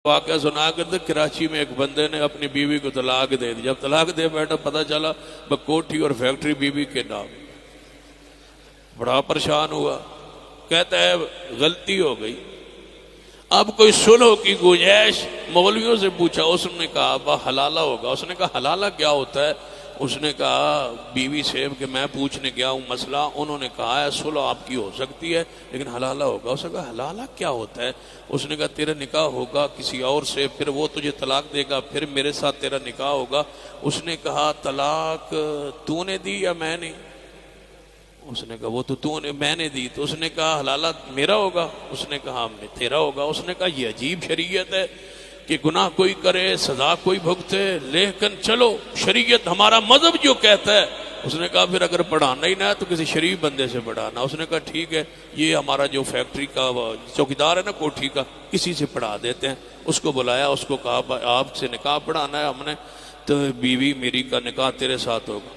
वाक़या सुना करते कराची में एक बंदे ने अपनी बीवी को तलाक दे दी। जब तलाक दे बैठा पता चला कोठी और फैक्ट्री बीवी के नाम। बड़ा परेशान हुआ, कहता है गलती हो गई। अब कोई सुलह की गुंजाइश, मौलवियों से पूछा, उसने कहा वह हलाला होगा। उसने कहा हलाला क्या होता है? उसने कहा बीवी से कि मैं पूछने गया हूँ मसला, उन्होंने कहा है सुलह आपकी हो सकती है लेकिन हलाला होगा। उसने कहा हलाला क्या होता है? उसने कहा तेरा निकाह होगा किसी और से, फिर वो तुझे तलाक देगा, फिर मेरे साथ तेरा निकाह होगा। उसने कहा तलाक तूने दी या मैंने? उसने कहा वो तो तूने, मैंने दी। तो उसने कहा हलाला मेरा होगा? उसने कहा तेरा होगा। उसने कहा ये अजीब शरीयत है कि गुनाह कोई करे सजा कोई भुगते, लेकिन चलो शरीयत हमारा मजहब जो कहता है। उसने कहा फिर अगर पढ़ाना ही ना है तो किसी शरीफ बंदे से पढ़ाना। उसने कहा ठीक है, ये हमारा जो फैक्ट्री का चौकीदार है ना कोठी का, इसी से पढ़ा देते हैं। उसको बुलाया, उसको कहा आपसे निकाह पढ़ाना है हमने, तो बीवी मेरी का निकाह तेरे साथ होगा,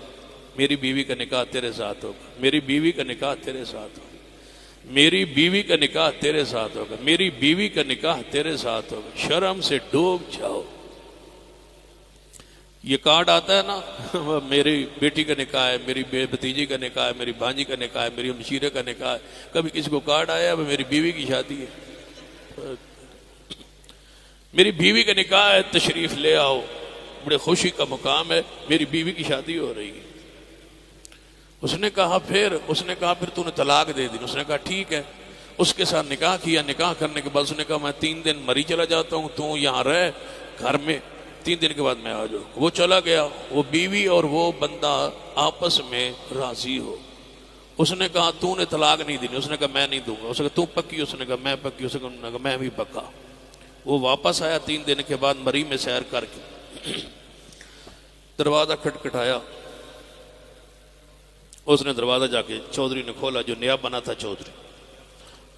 मेरी बीवी का निकाह तेरे साथ होगा, मेरी बीवी का निकाह तेरे साथ होगा, मेरी बीवी का निकाह तेरे साथ होगा, मेरी बीवी का निकाह तेरे साथ होगा। शर्म से डूब जाओ। ये कार्ड आता है ना मेरी बेटी का निकाह है, मेरी भतीजी का निकाह है, मेरी भांजी का निकाह है, मेरी हमशीरे का निकाह है। कभी किसी को कार्ड आया मेरी बीवी की शादी है, मेरी बीवी का निकाह है, तशरीफ ले आओ, बड़े खुशी का मुकाम है, मेरी बीवी की शादी हो रही है। उसने कहा फिर तूने तलाक दे दी। उसने कहा ठीक है। उसके साथ निकाह किया। निकाह करने के बाद उसने कहा मैं 3 दिन मरी चला जाता हूँ, तू यहाँ रह घर में, 3 दिन के बाद मैं आ जाऊँ। वो चला गया। वो बीवी और वो बंदा आपस में राजी हो। उसने कहा तूने तलाक नहीं दी। उसने कहा मैं नहीं दूंगा। उसने कहा तू पक्की? उसने कहा मैं पक्की। उसने कहा मैं भी पक्का। वो वापस आया 3 दिन के बाद मरी में सैर करके। दरवाजा खटखटाया। उसने दरवाजा जाके चौधरी ने खोला, जो नया बना था चौधरी।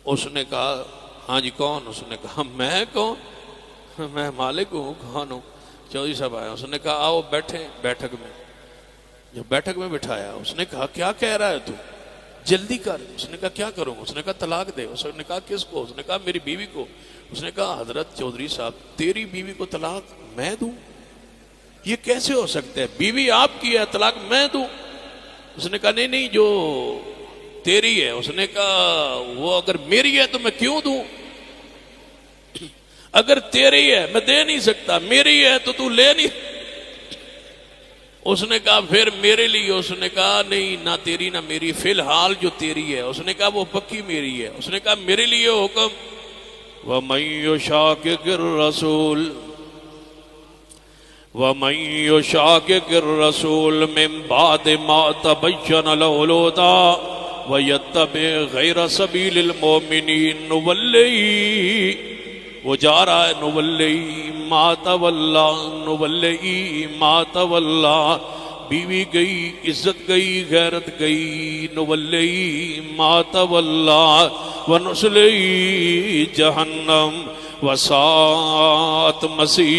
उसने कहा हाँ जी कौन? उसने कहा मैं कौन, मैं मालिक हूँ। कौन हूँ? चौधरी साहब आया। उसने कहा आओ बैठे बैठक में। जब बैठक में बिठाया उसने कहा क्या कह रहा है तू, जल्दी कर। उसने कहा क्या करूँ? उसने कहा तलाक दे। उसने कहा किसको? उसने कहा मेरी बीवी को। उसने कहा हजरत चौधरी साहब तेरी बीवी को तलाक मैं दूं? ये कैसे हो सकता है? बीवी आपकी है, तलाक मैं दूं? उसने कहा नहीं नहीं जो तेरी है। उसने कहा वो अगर मेरी है तो मैं क्यों दूं? अगर तेरी है मैं दे नहीं सकता, मेरी है तो तू ले नहीं। उसने कहा फिर मेरे लिए? उसने कहा नहीं ना तेरी ना मेरी, फिलहाल जो तेरी है। उसने कहा वो पक्की मेरी है। उसने कहा मेरे लिए हुक्म वमन युशाकिर रसूल वमन युशाकिर रसूल मिन बाद मा तबय्यन लहुल हुदा वयत्तबि गैर सबीलिल मोमिनीन नुवल्लिही। वो जा रहा है नुवल्लिही मा तवल्ला, नुवल्लिही मा तवल्ला। बीवी गई, इज्जत गई, गैरत गई। नुवल्लिही मा तवल्ला वनुस्लिही जहन्नम वसात मसीरा।